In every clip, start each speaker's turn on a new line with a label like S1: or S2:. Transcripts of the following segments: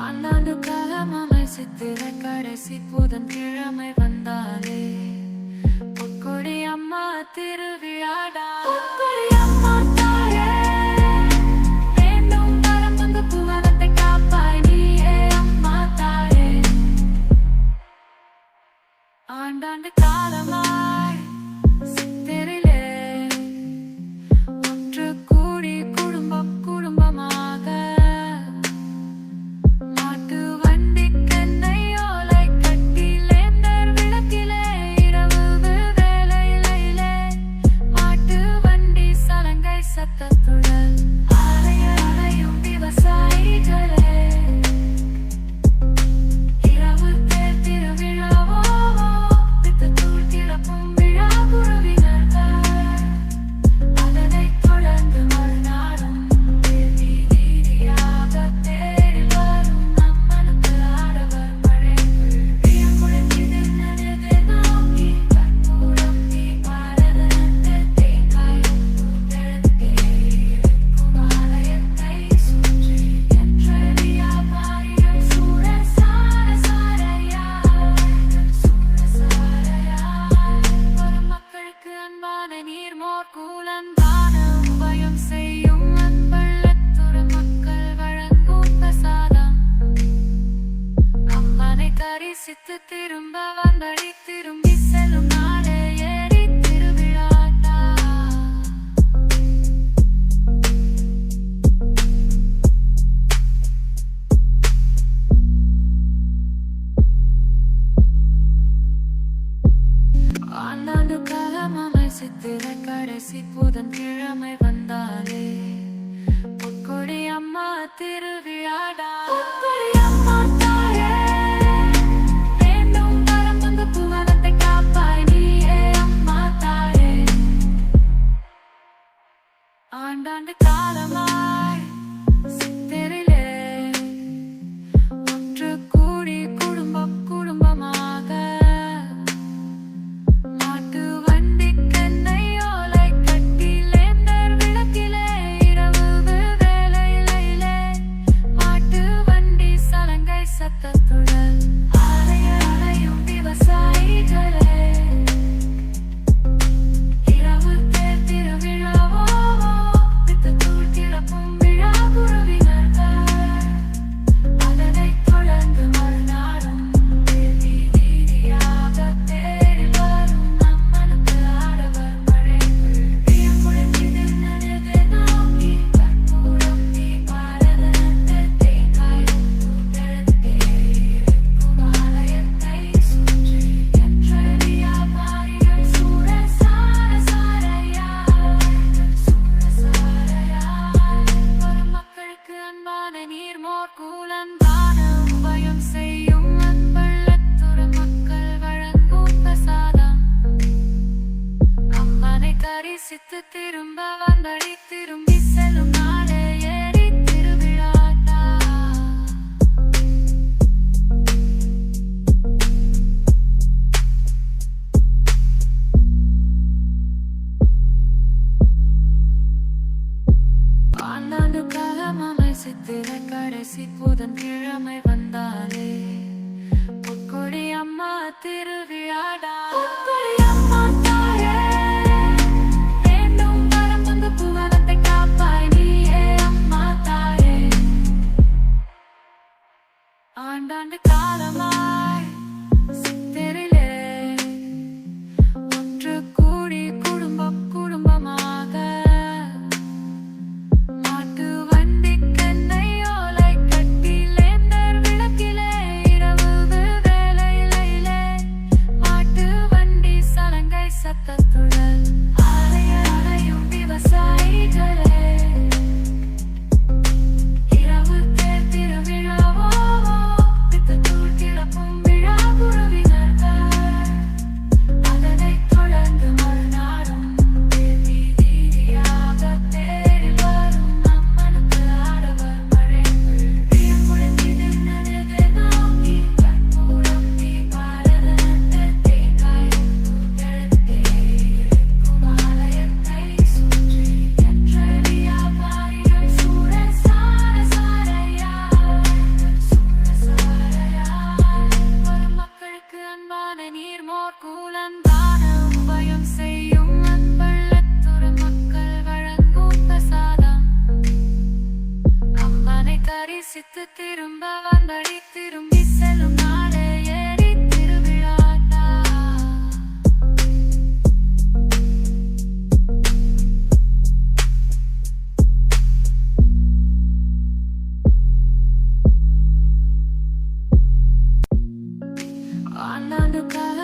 S1: ஆண்டாண்டு காலமாமை சித்திரை கடைசி புதன்கிழமை வந்தாலே பொற்கொடி அம்மா திருவிழாடா. பொற்கொடி அம்மா தாயே, வேண்டும் வரம் வந்து புவனத்தை காப்பாய் நீயே அம்மா தாயே. ஆண்டாண்டு காலமாய் சித்திரிலே ஒன்று கூடி குடும்பம் குடும்பமாக தரிசித்து திரும்ப வந்தடி திரும்பி செல்லும் நாளே ஏறி திருவிழாடா. ஆண்டாண்டு காலமாமை சித்திரை கடைசி புதன்கிழமை வந்தாலே பொற்கொடி அம்மா திருவிழாடா. பொற்கொடி அம்மா தாயே, ஆண்டாண்டு காலமாய் சித்திரிலே ஒன்று கூடி குடும்பம் குடும்பமாக மாட்டு வண்டி கண்ணை ஓலை கட்டிலேந்தர் விளக்கிலே இரவு வேலையிலே மாட்டு வண்டி சலங்கை சத்தத்துடன் அலையும் விவசாயிகளே. தரிசித்து திரும்ப வந்தடி திரும்பி செல்லும் நாளே ஏறி திருவிழாடா. ஆண்டாண்டு காலமாமை சித்திரை கடைசி புதன்கிழமை வந்தாலே பொற்கொடி அம்மா திருவிழாடா. பொற்கொடி அம்மா தாயே, புவனத்தை காப்பாய் நீயே அம்மா தாயே. ஆண்டாண்டு காலமாய் சித்திரிலே ஒன்று கூடி குடும்பம் குடும்பமாக மாட்டு வண்டி கண்ணை ஓலை கட்டிலேந்தர் விளக்கிலே இரவு வேலையிலே மாட்டு வண்டி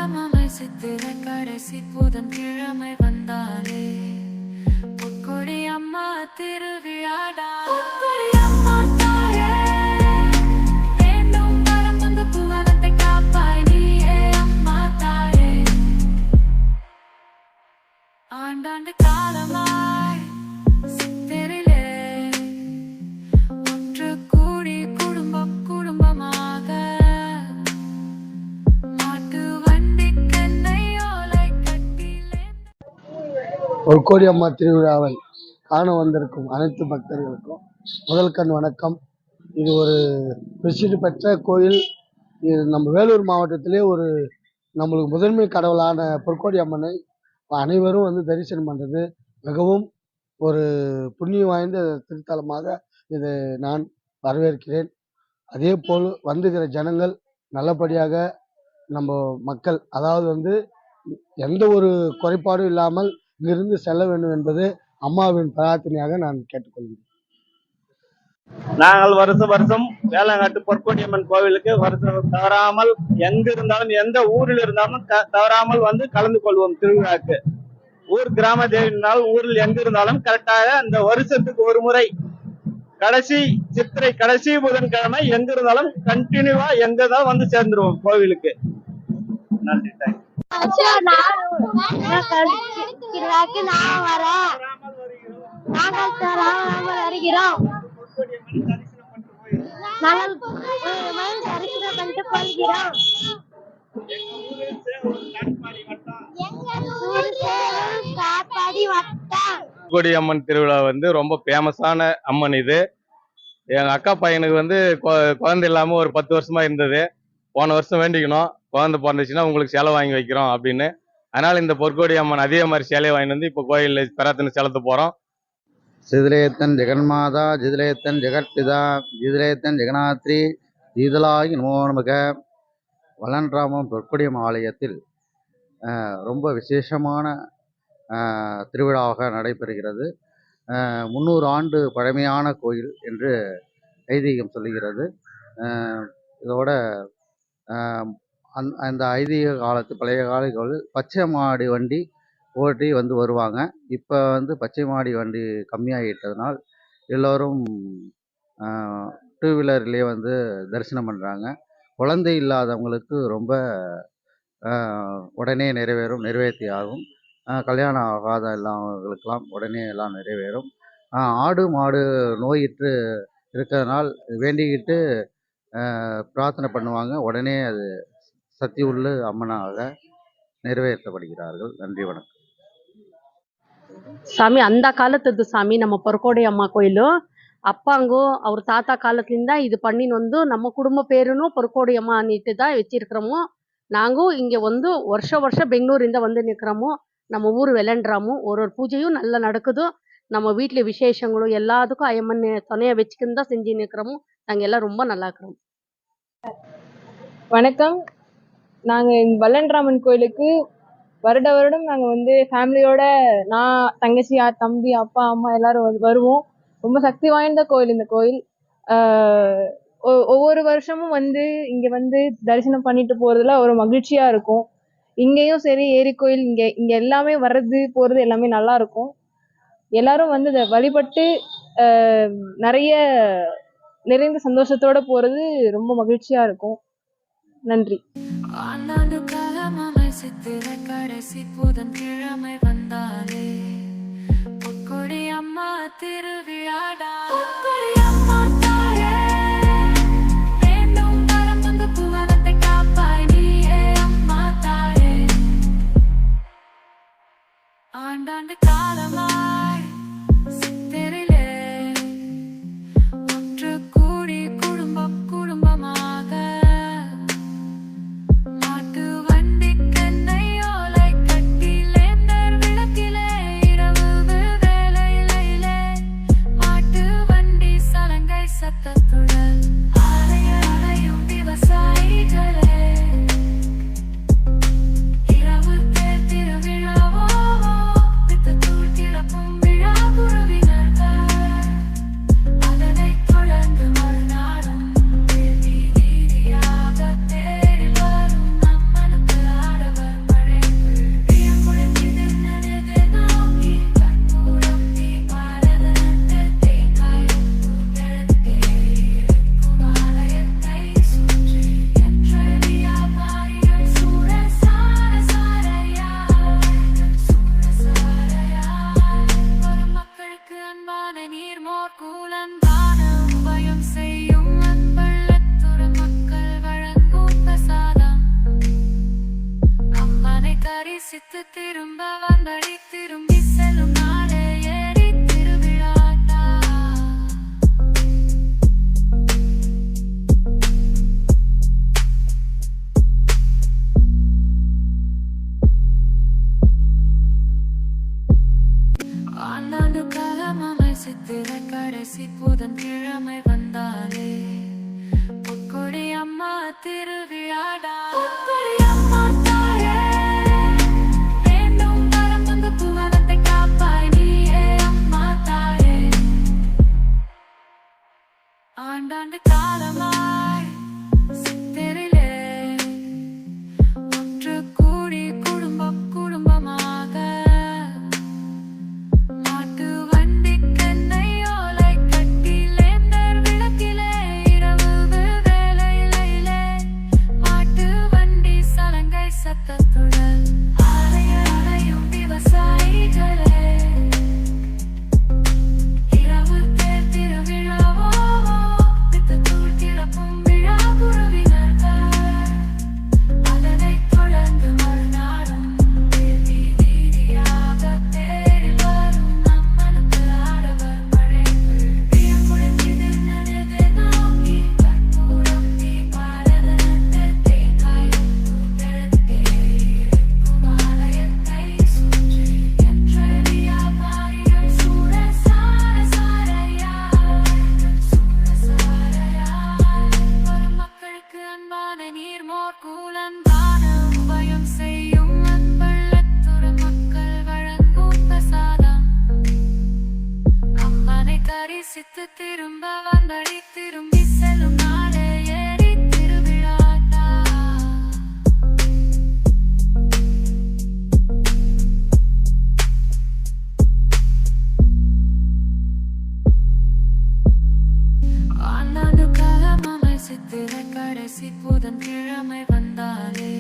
S1: காலமாமை சித்திரை கடைசி புதன்கிழமை வந்தாலே பொற்கொடி அம்மா திருவிழாடா. பொற்கொடி அம்மா தாயே, வேண்டும் வரம் தந்து புவனத்தை காப்பாய் நீயே அம்மா தாயே. ஆண்டாண்டு காலமாய் சித்திரிலே ஒன்று கூடி குடும்பம் குடும்பமாக மாட்டு வண்டி கண்ணை ஓலை கட்டிலே.
S2: பொற்கோடி அம்மா திருவிழாவை காண வந்திருக்கும் அனைத்து பக்தர்களுக்கும் முதல் கண் வணக்கம். இது ஒரு பிரசித்தி பெற்ற கோயில். இது நம்ம வேலூர் மாவட்டத்திலே ஒரு நம்மளுக்கு முதன்மை கடவுளான பொற்கோடி அம்மனை அனைவரும் வந்து தரிசனம் பண்ணுறது மிகவும் ஒரு புண்ணியம் வாய்ந்த திருத்தலமாக இதை நான் வரவேற்கிறேன். அதே போல் வந்துகிற ஜனங்கள் நல்லபடியாக நம்ம மக்கள் அதாவது வந்து எந்த ஒரு குறைபாடும் இல்லாமல் இங்கிருந்து செல்ல வேண்டும் என்பது அம்மாவின் பிரார்த்தனையாக நான் கேட்டுக்கொள்கிறேன்.
S3: நாங்கள் வருஷம் வேளாங்கட்டு பொற்கோடியம்மன் கோவிலுக்கு வருஷம் தவறாமல் எங்க இருந்தாலும் எந்த ஊரில் இருந்தாலும் தவறாமல் வந்து கலந்து கொள்வோம் திருவிழாக்கு. ஊர் கிராம தேவினால் ஊரில் எங்க இருந்தாலும் கரெக்டாக அந்த வருஷத்துக்கு ஒரு முறை கடைசி சித்திரை கடைசி புதன்கிழமை எங்க இருந்தாலும் கண்டினியூவா எங்க இருந்தாலும் வந்து சேர்ந்துருவோம் கோவிலுக்கு. நன்றி. பொற்கோடி அம்மன் திருவிழா வந்து ரொம்ப ஃபேமஸான அம்மன். இது எங்க அக்கா பையனுக்கு வந்து குழந்தை இல்லாம ஒரு 10 வருஷமா இருந்தது. போன வருஷம் வேண்டிக்கணும், குழந்தை பிறந்துச்சுன்னா உங்களுக்கு சேலை வாங்கி வைக்கிறோம் அப்படின்னு. அதனால இந்த பொற்கோடி அம்மன் அதே மாதிரி சேலையை வாங்கிட்டு வந்து இப்போ கோயிலில் பிரார்த்தனை செலுத்த போறோம்.
S4: சிதிலேத்தன் ஜெகன்மாதா ஜிதிலேத்தன் ஜெகத்பிதா ஜிதிலேத்தன் ஜெகநாத்ரி ஜீதலாகி நமோ நமக. வல்லன்ராமம் பொற்கொடியம்மன் ஆலயத்தில் ரொம்ப விசேஷமான திருவிழாவாக நடைபெறுகிறது. 300 ஆண்டு பழமையான கோயில் என்று ஐதீகம் சொல்லுகிறது. இதோட அந்த ஐதீக காலத்து பழைய காலங்களில் பச்சை மாடி வண்டி ஓட்டி வந்து வருவாங்க. இப்போ வந்து பச்சை மாடி வண்டி கம்மியாகிட்டதுனால் எல்லோரும் 2 வீலர்லேயே வந்து தரிசனம் பண்ணுறாங்க. குழந்தை இல்லாதவங்களுக்கு ரொம்ப உடனே நிறைவேற்றி ஆகும். கல்யாணம் ஆகாத எல்லாவங்களுக்கெல்லாம் உடனே எல்லாம் நிறைவேறும். ஆடு மாடு நோயிற்று இருக்கிறதுனால் வேண்டிக்கிட்டு பிரார்த்தனை பண்ணுவாங்க. உடனே அது சக்தி உள்ள அம்மனாக நிறைவேற்றப்படுகிறார்கள். நன்றி, வணக்கம்.
S5: சாமி அந்த காலத்துது சாமி நம்ம பொற்கோடி அம்மா கோயிಲು அப்பாங்கோ ಅವ್ರ ತಾತ ಕಾಲದಿಂದ ಇದು பண்ணின்னு வந்து நம்ம குடும்ப பேருன்னு பொற்கோடி அம்மா அன்னிட்டு தான் வச்சிருக்கிறோமோ. நாங்கள் இங்கே வந்து வருஷம் பெங்களூರಿಂದ வந்து நிற்கிறோமோ. நம்ம ஊர் வெள்ளಂಡ್ರಾಮು ஒரு பூஜையும் நல்லா நடக்குது. நம்ம வீட்டில் விசேஷங்களும் எல்லாத்துக்கும் அம்மன் துணையை வச்சுக்கின்னு தான் செஞ்சு நிற்கிறோமோ. நாங்கள் எல்லாம் ரொம்ப நல்லா இருக்கிறோம்.
S6: வணக்கம். நாங்கள் வல்லன்ராமன் கோயிலுக்கு வருடம் நாங்கள் வந்து ஃபேமிலியோட நான் தங்கச்சி தம்பி அப்பா அம்மா எல்லாரும் வருவோம். ரொம்ப சக்தி வாய்ந்த கோயில் இந்த கோயில். ஒவ்வொரு வருஷமும் வந்து இங்கே வந்து தரிசனம் பண்ணிட்டு போகிறதுல ஒரு மகிழ்ச்சியாக இருக்கும். இங்கேயும் சரி ஏரி கோயில் இங்கே எல்லாமே வர்றது போகிறது எல்லாமே நல்லா இருக்கும். எல்லாரும் வந்து இதை வழிபட்டு நிறைந்த சந்தோஷத்தோட போகிறது ரொம்ப மகிழ்ச்சியாக இருக்கும். நன்றி.
S1: ஆண்டாண்டு காலமாமை சித்திரை கடைசி புதன்கிழமை வந்தாலே பொற்கொடி அம்மா திருவிழாடா. பொற்கொடி அம்மா தாயே, வேண்டும் வரம் தந்து புவனத்தை காப்பாய் நீயே அம்மா தாயே. ஆண்டாண்டு காலமாய் சித்திரிலே ஒன்று கூடி குடும்பம் குடும்பமாக மாட்டு வண்டி கண்ணை ஓலை கட்டிலே விளக்கிலே இரவு வேளையிலே தரிசித்து திரும்ப வந்தடி திரும்பி செல்லும் நாளே ஏரி திருவிழாடா. ஆண்டாண்டு காலமாமை சித்திரை கடைசி புதன்கிழமை வந்தாலே பொற்கொடி அம்மா திருவிழாடா. பொற்கொடி அம்மா தாயே, வேண்டும் வரம் தந்து புவனத்தை காப்பாய் நீயே அம்மா தாயே. ஆண்டாண்டு காலமாய் சித்திரிலே ஒன்று கூடி குடும்பம் குடும்பமாக மாட்டு வண்டி கண்ணை ஓலை கட்டிலேந்தர் விளக்கிலே இரவு வேளையிலே மாட்டு வண்டி சலங்கை சத்தத்துடன் அலையும் விவசாயிகளே. இரவு தேர் திருவிழாவோ வித்துத்தூள் திறப்பும் விழா குழுவினர்கள். அதனைத் தொடர்ந்து மறுநாளும் வீதி வீதியாக தேரில் வரும் அம்மனுக்கு ஆடவர் படைகள். பியம் முடிந்தது நனது நோக்கி கற்பூரம் தீபாரத நட்டு தேங்காயும் பூத்தெழுத்தே இருக்கும் ஆலயத்தை சுற்றி என்றெளியா பாரிகள் சூட வரும் மக்களுக்கு அன்பான நீர்மோர் கூலன்பான உபயம் செய்யும் அன்பள்ளத்துற மக்கள் வழங்கும் பிரசாதம். அம்மனை தரிசித்து திரும்ப வந்தடி திரும்பி செல்லும் நாளே ஏரி திருவிழாடா. ஆண்டாண்டு காலமாமை சித்திரை கடைசி புதன்கிழமை வந்தாலே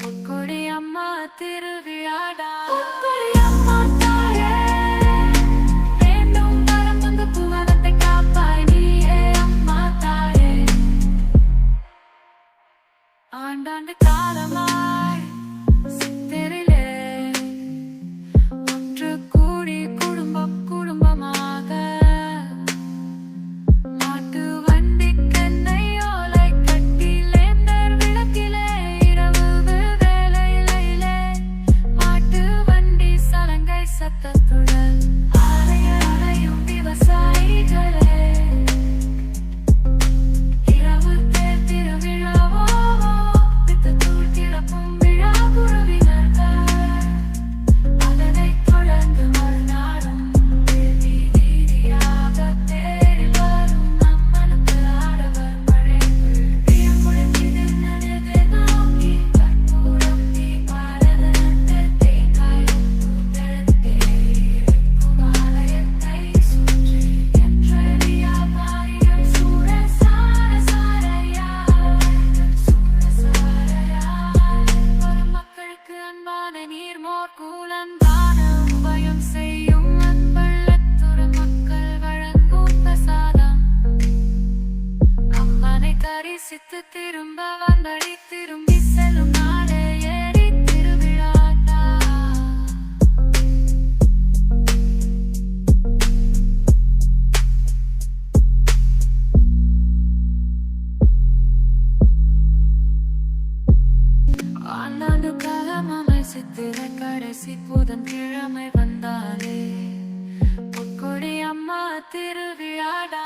S1: பொற்கொடி அம்மா திருவிழாடா. பொற்கொடி அம்மா தாயே, வேண்டும் வரம் தந்து புவனத்தை காப்பாய் நீயே அம்மா தாயே. ஆண்டாண்டு காலமாய் சித்திரிலே ஒன்று கூடி குடும்பம் குடும்பமாக மாட்டு வண்டி கண்ணை ஓலை கட்டிலேந்தர் விளக்கிலே இரவு வேளையிலே மாட்டு வண்டி சலங்கை சத்தத்துடன் அலையும் விவசாயிகளே. இரவு தேர் திருவிழாவோ வித்துத்தூள் திறப்பும் விழா குழுவினர்கள். அதனைத் தொடர்ந்து மறுநாளும் வீதி வீதியாக தேரில் வரும் அம்மனுக்கு ஆடவர் படைகள். பியம் முடிந்தது நனது நோக்கி கற்பூரம் தீபாரத நட்டு தேங்காயும் பூத்தெழுத்தே இருக்கும் ஆலயத்தை சுற்றி என்றெளியா பாரிகள் சூட வரும் மக்களுக்கு அன்பான நீர்மோர் கூலன்பான உபயம் செய்யும் அன்பள்ளத்துற மக்கள் வழங்கும் பிரசாதம். அம்மனை தரிசித்து திரும்ப வந்தடி திரும்பி செல்லும் நாளே ஏரி திருவிழாடா. ஆண்டாண்டு காலமாமை சித்திரை கடைசி புதன்கிழமை வந்தாலே பொற்கொடி அம்மா திருவிழாடா.